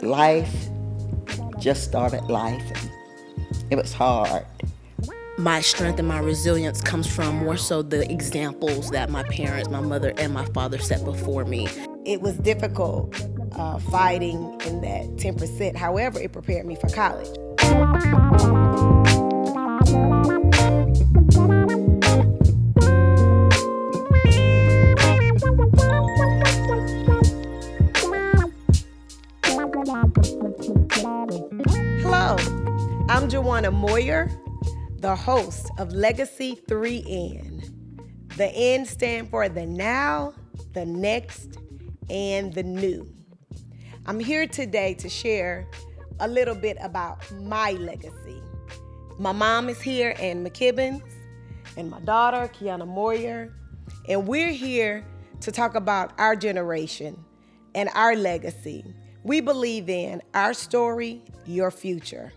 life just started life, and it was hard. My strength and my resilience comes from more so the examples that my parents, my mother and my father set before me. It was difficult fighting in that 10%. However, it prepared me for college. Hello, I'm Jawana Moyer, the host of Legacy 3N. The N stand for the now, the next, and the new. I'm here today to share a little bit about my legacy. My mom is here, and McKibbins, and my daughter, Keianna Moyer, and we're here to talk about our generation and our legacy. We believe in our story, your future.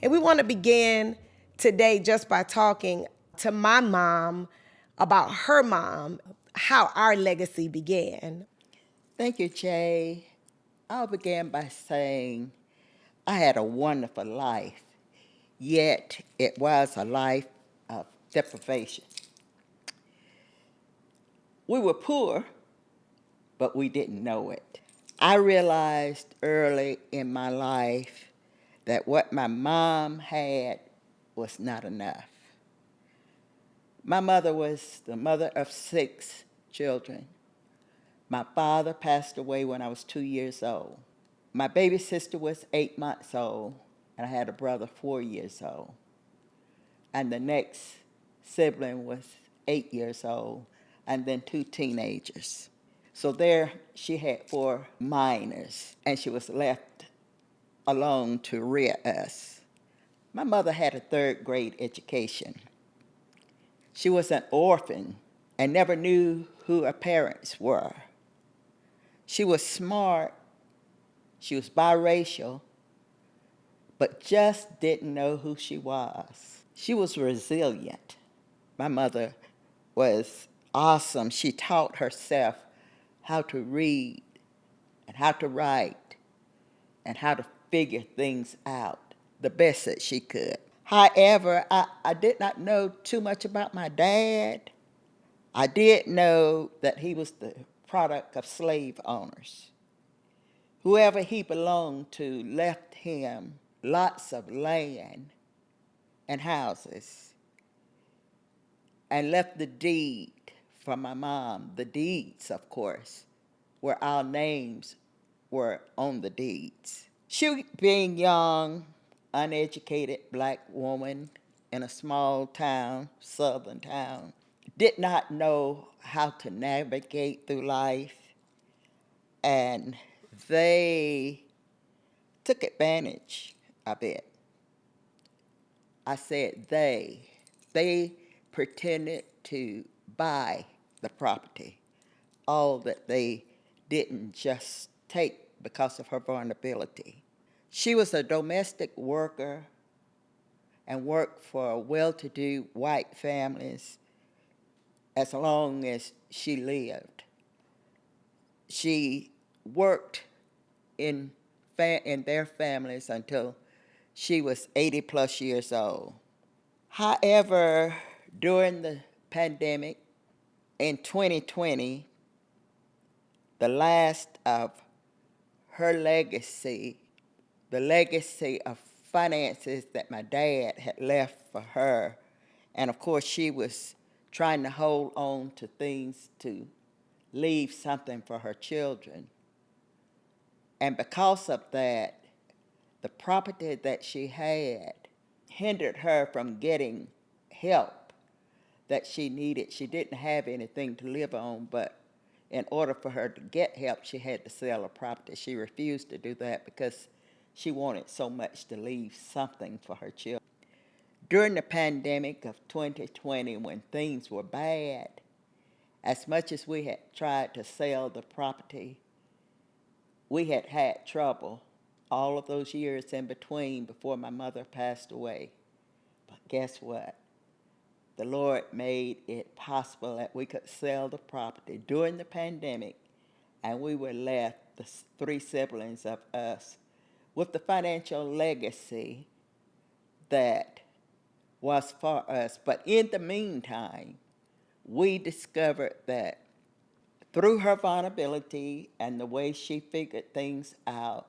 And we want to begin today just by talking to my mom about her mom, how our legacy began. Thank you, Jay. I'll begin by saying I had a wonderful life, yet it was a life of deprivation. We were poor, but we didn't know it. I realized early in my life that what my mom had was not enough. My mother was the mother of 6 children. My father passed away when I was 2 years old. My baby sister was 8 months old, and I had a brother 4 years old. And the next sibling was 8 years old, and then 2 teenagers. So there she had 4 minors, and she was left alone to rear us. My mother had a 3rd grade education. She was an orphan and never knew who her parents were. She was smart, she was biracial, but just didn't know who she was. She was resilient. My mother was awesome. She taught herself how to read and how to write and how to figure things out the best that she could. However, I did not know too much about my dad. I did know that he was the product of slave owners. Whoever he belonged to left him lots of land and houses and left the deed for my mom. The deeds, of course, where our names were on the deeds. She, being young, uneducated black woman in a small town, southern town, did not know how to navigate through life, and they took advantage of it. I said they. They pretended to buy the property, all that they didn't just take because of her vulnerability. She was a domestic worker and worked for well-to-do white families as long as she lived. She worked in their families until she was 80 plus years old. However, during the pandemic in 2020, the last of her legacy, the legacy of finances that my dad had left for her, and of course she was trying to hold on to things to leave something for her children. And because of that, the property that she had hindered her from getting help that she needed. She didn't have anything to live on, but in order for her to get help, she had to sell her property. She refused to do that because she wanted so much to leave something for her children. During the pandemic of 2020, when things were bad, as much as we had tried to sell the property, we had had trouble all of those years in between before my mother passed away. But guess what? The Lord made it possible that we could sell the property during the pandemic, and we were left, the 3 siblings of us, with the financial legacy that was for us. But in the meantime, we discovered that through her vulnerability and the way she figured things out,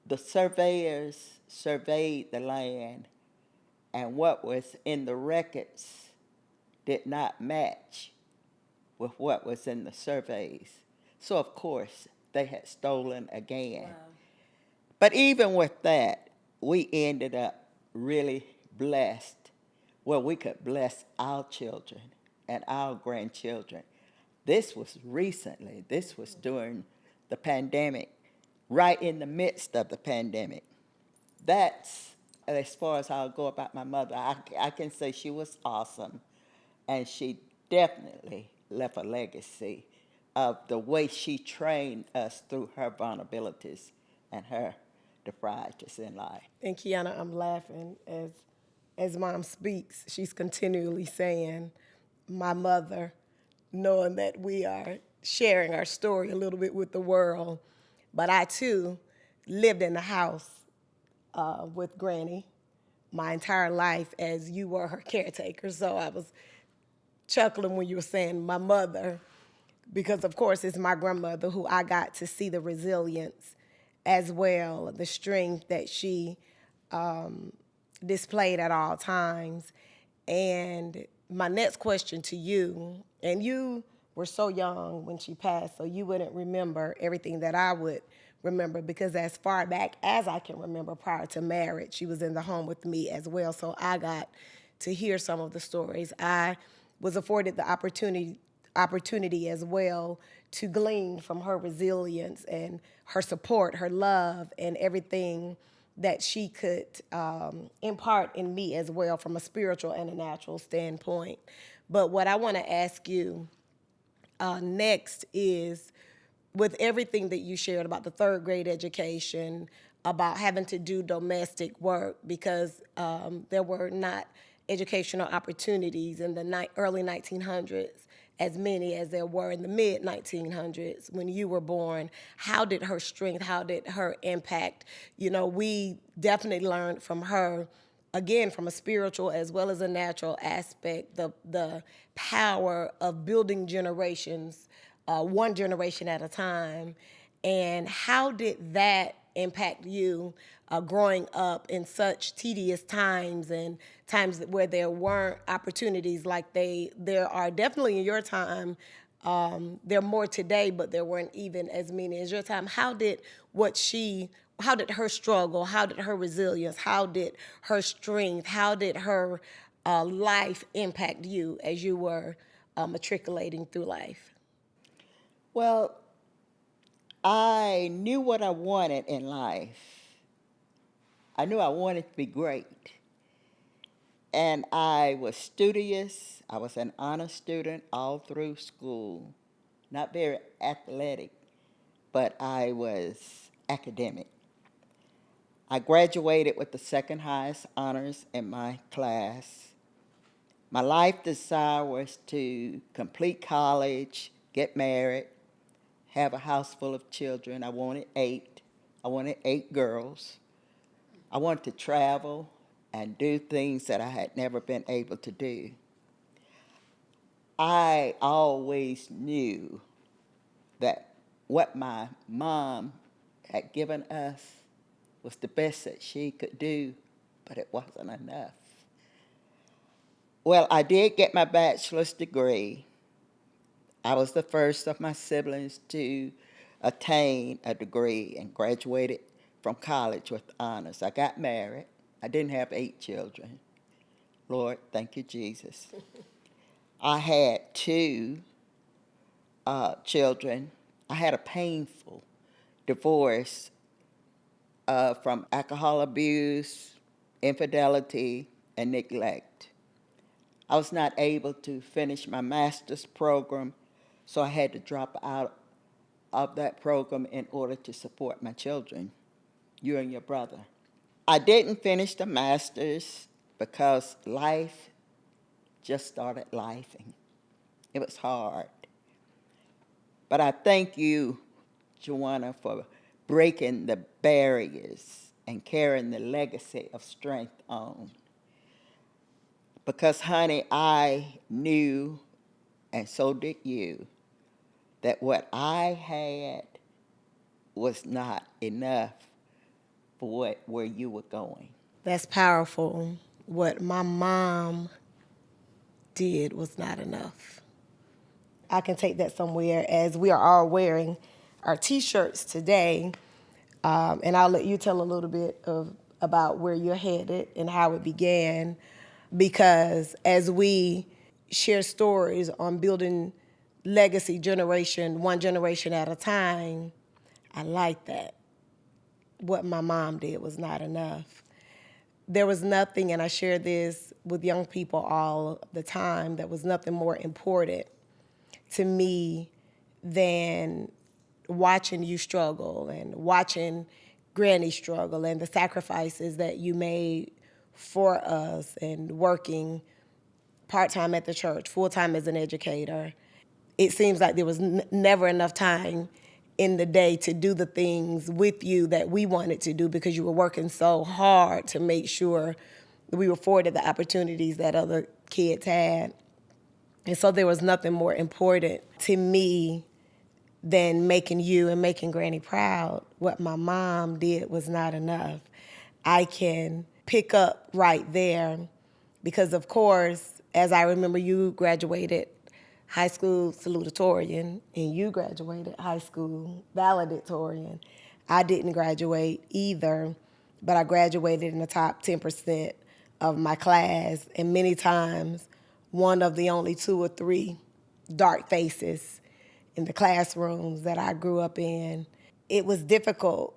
the surveyors surveyed the land, and what was in the records did not match with what was in the surveys. So, of course, they had stolen again. Wow. But even with that, we ended up really blessed where we could bless our children and our grandchildren. This was recently, this was during the pandemic, right in the midst of the pandemic. That's as far as I'll go about my mother. I can say she was awesome, and she definitely left a legacy of the way she trained us through her vulnerabilities and her deprivities in life. And Kiana, I'm laughing as Mom speaks. She's continually saying, "My mother," knowing that we are sharing our story a little bit with the world. But I too lived in the house with Granny my entire life as you were her caretaker. So I was chuckling when you were saying my mother, because of course it's my grandmother who I got to see the resilience as well, the strength that she displayed at all times. And my next question to you, and you were so young when she passed, so you wouldn't remember everything that I would remember, because as far back as I can remember prior to marriage, she was in the home with me as well. So I got to hear some of the stories. I was afforded the opportunity as well to glean from her resilience and her support, her love, and everything that she could impart in me as well from a spiritual and a natural standpoint. But what I want to ask you next is, with everything that you shared about the third grade education, about having to do domestic work because there were not educational opportunities in the early 1900s as many as there were in the mid 1900s when you were born. How did her strength, how did her impact? You know, we definitely learned from her, again, from a spiritual as well as a natural aspect, the power of building generations, one generation at a time. And how did that impact you growing up in such tedious times and times where there weren't opportunities like there are definitely in your time? There are more today, but there weren't even as many as your time. How did her struggle, how did her resilience, how did her strength, how did her life impact you as you were matriculating through life? Well, I knew what I wanted in life. I knew I wanted to be great. And I was studious. I was an honor student all through school. Not very athletic, but I was academic. I graduated with the second highest honors in my class. My life desire was to complete college, get married, have a house full of children. I wanted eight. I wanted 8 girls. I wanted to travel and do things that I had never been able to do. I always knew that what my mom had given us was the best that she could do, but it wasn't enough. Well, I did get my bachelor's degree. I was the first of my siblings to attain a degree and graduated from college with honors. I got married. I didn't have 8 children. Lord, thank you, Jesus. I had 2 children. I had a painful divorce from alcohol abuse, infidelity, and neglect. I was not able to finish my master's program, so I had to drop out of that program in order to support my children, you and your brother. I didn't finish the master's because life just started lifing. It was hard. But I thank you, Jawana, for breaking the barriers and carrying the legacy of strength on. Because, honey, I knew, and so did you, that what I had was not enough for where you were going. That's powerful. What my mom did was not enough. I can take that somewhere, as we are all wearing our T-shirts today. And I'll let you tell a little bit about where you're headed and how it began. Because as we share stories on building legacy one generation at a time, I like that. What my mom did was not enough. There was nothing, and I share this with young people all the time, there was nothing more important to me than watching you struggle and watching Granny struggle and the sacrifices that you made for us, and working part-time at the church, full-time as an educator. It seems like there was never enough time in the day to do the things with you that we wanted to do, because you were working so hard to make sure that we were afforded the opportunities that other kids had. And so there was nothing more important to me than making you and making Granny proud. What my mom did was not enough. I can pick up right there because, of course, as I remember, you graduated high school salutatorian and you graduated high school valedictorian. I didn't graduate either, but I graduated in the top 10% of my class, and many times one of the only 2 or 3 dark faces in the classrooms that I grew up in. It was difficult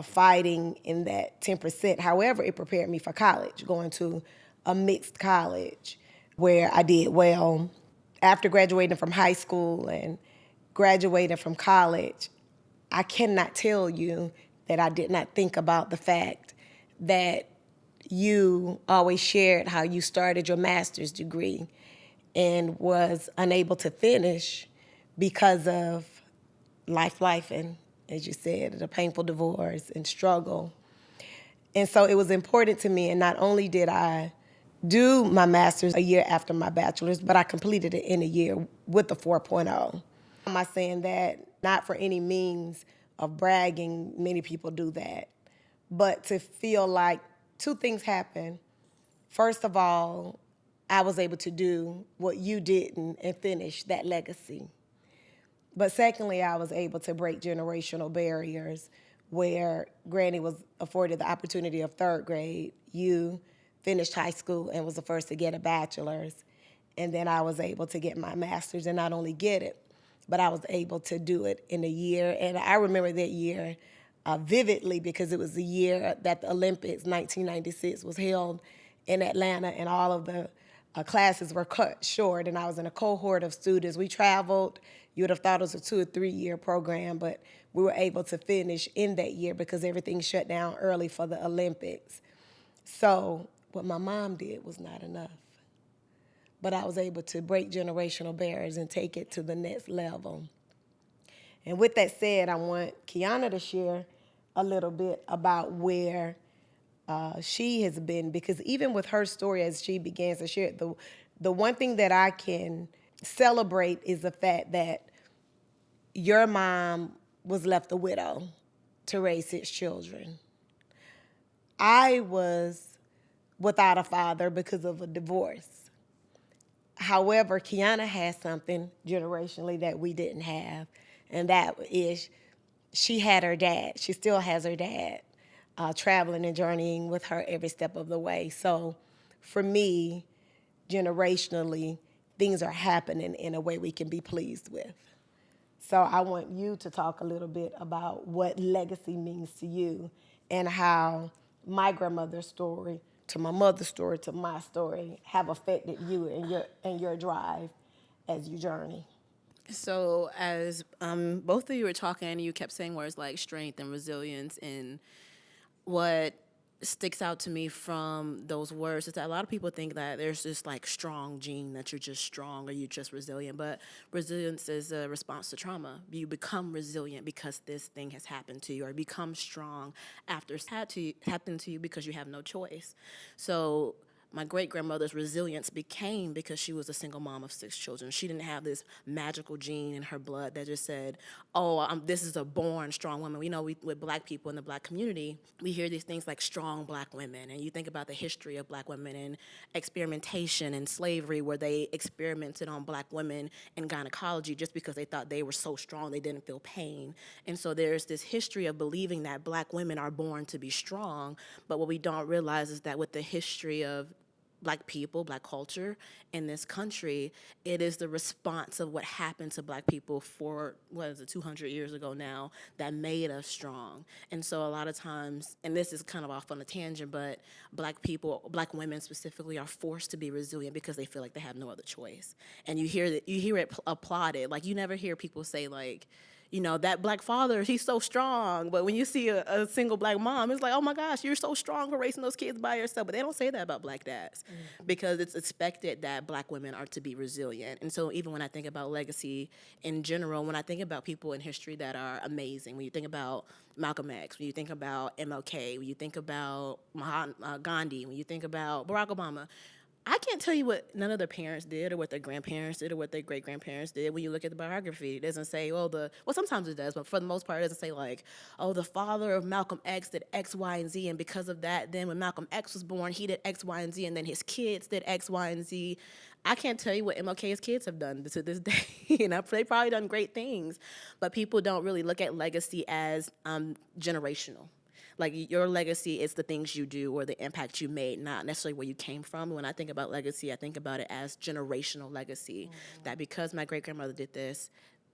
fighting in that 10%. However, it prepared me for college, going to a mixed college where I did well. After graduating from high school and graduating from college, I cannot tell you that I did not think about the fact that you always shared how you started your master's degree and was unable to finish because of life, and as you said, a painful divorce and struggle. And so it was important to me, and not only did I do my master's a year after my bachelor's, but I completed it in a year with a 4.0. I'm not saying that, not for any means of bragging, many people do that, but to feel like 2 things happened. First of all, I was able to do what you didn't and finish that legacy. But secondly, I was able to break generational barriers where Granny was afforded the opportunity of 3rd grade. You finished high school and was the first to get a bachelor's. And then I was able to get my master's, and not only get it, but I was able to do it in a year. And I remember that year vividly, because it was the year that the Olympics, 1996, was held in Atlanta, and all of the classes were cut short, and I was in a cohort of students. We traveled. You would have thought it was a 2 or 3 year program, but we were able to finish in that year because everything shut down early for the Olympics. So what my mom did was not enough. But I was able to break generational barriers and take it to the next level. And with that said, I want Kiana to share a little bit about where she has been, because even with her story as she begins to share it, the one thing that I can celebrate is the fact that your mom was left a widow to raise 6 children. I was without a father because of a divorce. However, Kiana has something generationally that we didn't have, and that is she had her dad. She still has her dad, traveling and journeying with her every step of the way. So for me, generationally, things are happening in a way we can be pleased with. So I want you to talk a little bit about what legacy means to you, and how my grandmother's story to my mother's story to my story have affected you and your drive as you journey. So as both of you were talking, you kept saying words like strength and resilience, and what sticks out to me from those words is that a lot of people think that there's this like strong gene that you're just strong or you're just resilient, but resilience is a response to trauma. You become resilient because this thing has happened to you, or become strong after it's happened to you because you have no choice. So my great grandmother's resilience became because she was a single mom of 6 children. She didn't have this magical gene in her blood that just said, "Oh, this is a born strong woman." With Black people in the Black community, we hear these things like strong Black women, and you think about the history of Black women and experimentation and slavery, where they experimented on Black women in gynecology just because they thought they were so strong they didn't feel pain. And so there's this history of believing that Black women are born to be strong, but what we don't realize is that with the history of Black people, Black culture in this country, it is the response of what happened to Black people for, 200 years ago now, that made us strong. And so a lot of times, and this is kind of off on a tangent, but Black people, Black women specifically, are forced to be resilient because they feel like they have no other choice. And you hear it applauded. Like, you never hear people say, like, that Black father, he's so strong. But when you see a single Black mom, it's like, oh my gosh, you're so strong for raising those kids by yourself. But they don't say that about Black dads, because it's expected that Black women are to be resilient. And so even when I think about legacy in general, when I think about people in history that are amazing, when you think about Malcolm X, when you think about MLK, when you think about Gandhi, when you think about Barack Obama, I can't tell you what none of their parents did or what their grandparents did or what their great-grandparents did. When you look at the biography, it doesn't say, well, sometimes it does, but for the most part, it doesn't say, like, oh, the father of Malcolm X did X, Y, and Z, and because of that, then when Malcolm X was born, he did X, Y, and Z, and then his kids did X, Y, and Z. I can't tell you what MLK's kids have done to this day. They've probably done great things, but people don't really look at legacy as generational. Like, your legacy is the things you do or the impact you made, not necessarily where you came from. When I think about legacy, I think about it as generational legacy. That because my great-grandmother did this,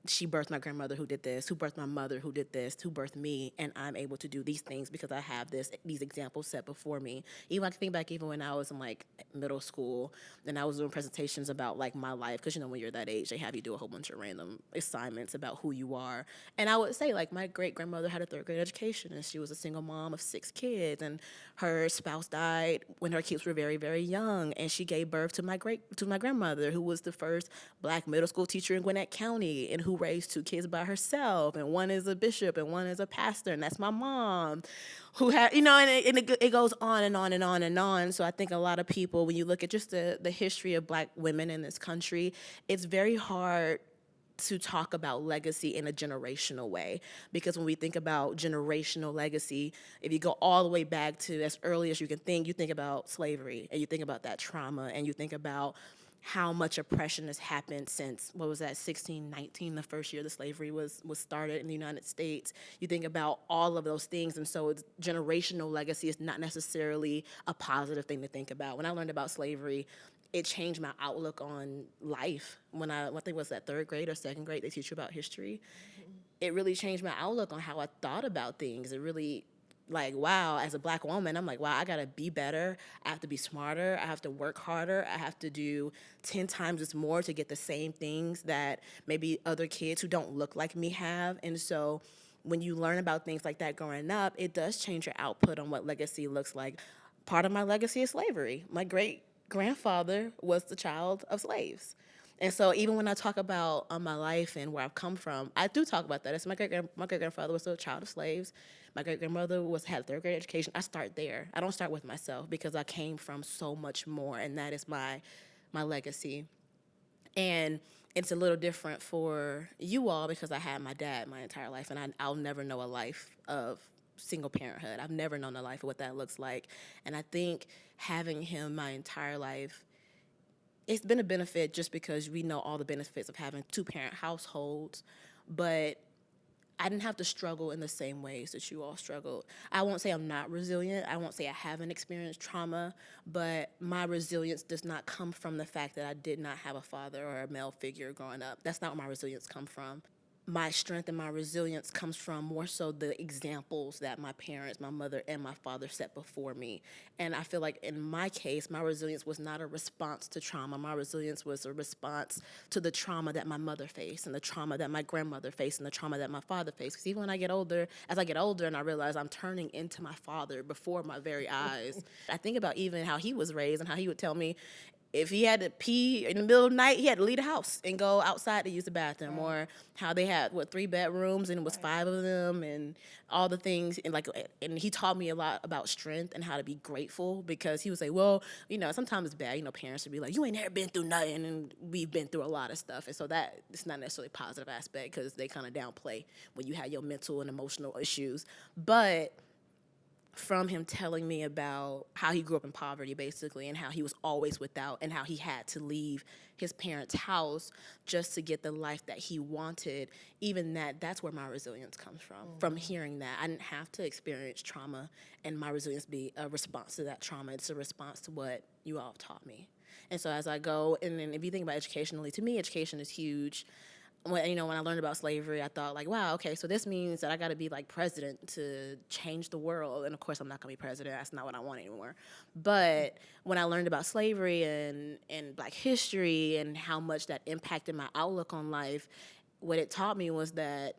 she birthed my grandmother who did this, who birthed my mother who did this, who birthed me, and I'm able to do these things because I have these examples set before me. Even I can think back even when I was in like middle school and I was doing presentations about like my life, because when you're that age, they have you do a whole bunch of random assignments about who you are. And I would say, like, my great-grandmother had a 3rd grade education, and she was a single mom of 6 kids, and her spouse died when her kids were very, very young, and she gave birth to my grandmother, who was the first Black middle school teacher in Gwinnett County, and who raised 2 kids by herself, and one is a bishop and one is a pastor, and that's my mom, who had, and it goes on and on and on and on. So I think a lot of people, when you look at just the history of Black women in this country, it's very hard to talk about legacy in a generational way, because when we think about generational legacy, if you go all the way back to as early as you think about slavery, and you think about that trauma, and you think about how much oppression has happened since, 1619, the first year the slavery was started in the United States. You think about all of those things, and so generational legacy is not necessarily a positive thing to think about. When I learned about slavery, it changed my outlook on life. When I think it was that 3rd grade or 2nd grade, they teach you about history. It really changed my outlook on how I thought about things. It really, like, wow, as a Black woman, I'm like, wow, I gotta be better. I have to be smarter. I have to work harder. I have to do 10 times as more to get the same things that maybe other kids who don't look like me have. And so when you learn about things like that growing up, it does change your output on what legacy looks like. Part of my legacy is slavery. My great-grandfather was the child of slaves. And so even when I talk about my life and where I've come from, I do talk about that. It's my great-grandfather was a child of slaves. My great-grandmother had a 3rd grade education. I start there. I don't start with myself, because I came from so much more, and that is my legacy. And it's a little different for you all, because I had my dad my entire life, and I'll never know a life of single parenthood. I've never known a life of what that looks like. And I think having him my entire life, it's been a benefit just because we know all the benefits of having 2-parent households, but I didn't have to struggle in the same ways that you all struggled. I won't say I'm not resilient. I won't say I haven't experienced trauma, but my resilience does not come from the fact that I did not have a father or a male figure growing up. That's not where my resilience comes from. my strength and my resilience comes from more so the examples that my parents, my mother and my father set before me. And I feel like in my case, my resilience was not a response to trauma. My resilience was a response to the trauma that my mother faced and the trauma that my grandmother faced and the trauma that my father faced. Because even when I get older, as I get older and I realize I'm turning into my father before my very eyes, I think about even how he was raised and how he would tell me, if he had to pee in the middle of the night, he had to leave the house and go outside to use the bathroom. Right. Or how they had 3 bedrooms and it was 5 of them and all the things. And he taught me a lot about strength and how to be grateful, because he would say, well, sometimes it's bad. Parents would be like, you ain't never been through nothing, and we've been through a lot of stuff. And so that it's not necessarily a positive aspect, because they kind of downplay when you have your mental and emotional issues. But from him telling me about how he grew up in poverty, basically, and how he was always without, and how he had to leave his parents' house just to get the life that he wanted, even that's where my resilience comes from hearing that. I didn't have to experience trauma, and my resilience be a response to that trauma. It's a response to what you all taught me. And so as I go, and then if you think about educationally, to me, education is huge. When I learned about slavery, I thought, like, wow, okay, so this means that I got to be like president to change the world. And of course, I'm not going to be president. That's not what I want anymore. But when I learned about slavery and Black history and how much that impacted my outlook on life, what it taught me was that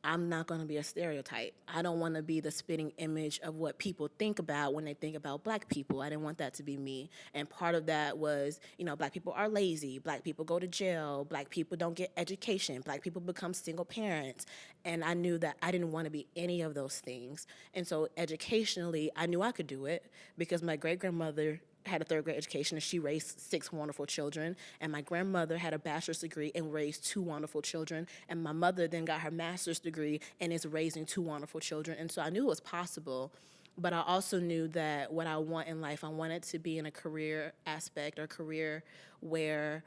I'm not going to be a stereotype. I don't want to be the spitting image of what people think about when they think about Black people. I didn't want that to be me. And part of that was, Black people are lazy. Black people go to jail. Black people don't get education. Black people become single parents. And I knew that I didn't want to be any of those things. And so educationally, I knew I could do it, because my great-grandmother had a 3rd grade education and she raised 6 wonderful children. And my grandmother had a bachelor's degree and raised 2 wonderful children. And my mother then got her master's degree and is raising 2 wonderful children. And so I knew it was possible. But I also knew that what I want in life, I wanted to be in a career aspect or career where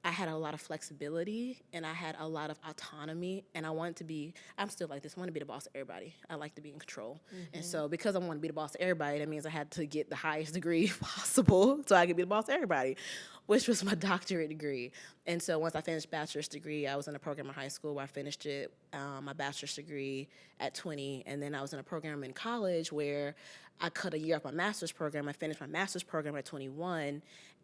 I had a lot of flexibility and I had a lot of autonomy, and I wanted to be, I'm still like this, I want to be the boss of everybody. I like to be in control. And so because I want to be the boss of everybody, that means I had to get the highest degree possible so I could be the boss of everybody, which was my doctorate degree. And so once I finished bachelor's degree, I was in a program in high school where I finished it, my bachelor's degree at 20, and then I was in a program in college where I cut a year off my master's program. I finished my master's program at 21,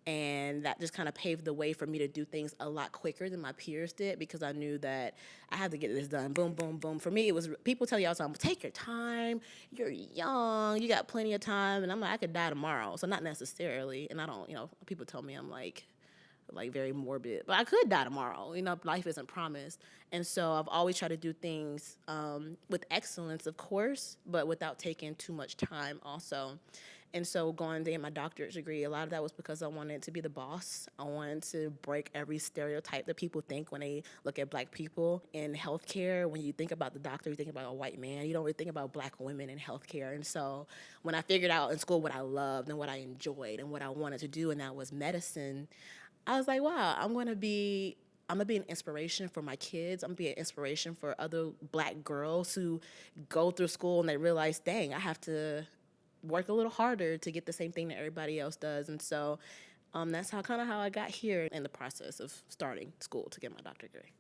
and that just kind of paved the way for me to do things a lot quicker than my peers did, because I knew that I had to get this done. Boom, boom, boom. For me, it was, people tell you all the time, take your time. You're young. You got plenty of time. And I'm like, I could die tomorrow. So not necessarily. And I don't, people tell me I'm like very morbid. But I could die tomorrow. Life isn't promised. And so I've always tried to do things with excellence, of course, but without taking too much time also. And so going to get my doctorate degree, a lot of that was because I wanted to be the boss. I wanted to break every stereotype that people think when they look at Black people in healthcare. When you think about the doctor, you think about a white man. You don't really think about Black women in healthcare. And so when I figured out in school what I loved and what I enjoyed and what I wanted to do, and that was medicine, I was like, wow, I'm gonna be an inspiration for my kids. I'm gonna be an inspiration for other Black girls who go through school and they realize, dang, I have to work a little harder to get the same thing that everybody else does. And so that's how I got here in the process of starting school to get my doctorate degree.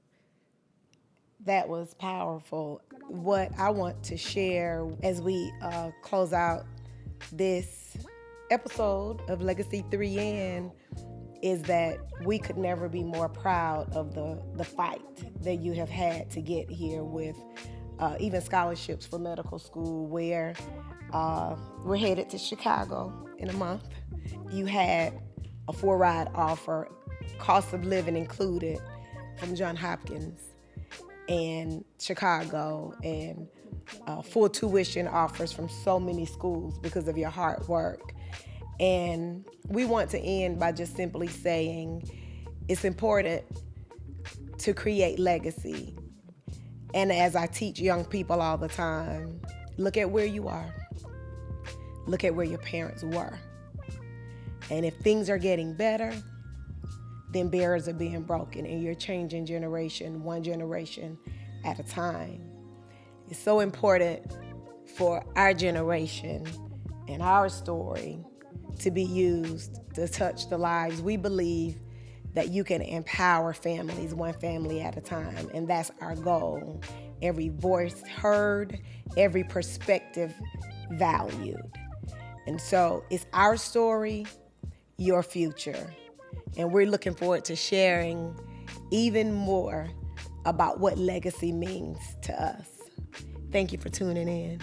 That was powerful. What I want to share as we close out this episode of Legacy 3N is that we could never be more proud of the fight that you have had to get here with even scholarships for medical school, where we're headed to Chicago in a month. You had a 4-ride offer, cost of living included, from Johns Hopkins and Chicago, and full tuition offers from so many schools because of your hard work. And we want to end by just simply saying it's important to create legacy. And as I teach young people all the time, look at where you are. Look at where your parents were. And if things are getting better, then barriers are being broken and you're changing one generation at a time. It's so important for our generation and our story to be used to touch the lives. We believe that you can empower families one family at a time. And that's our goal. Every voice heard, every perspective valued. And so it's our story, your future. And we're looking forward to sharing even more about what legacy means to us. Thank you for tuning in.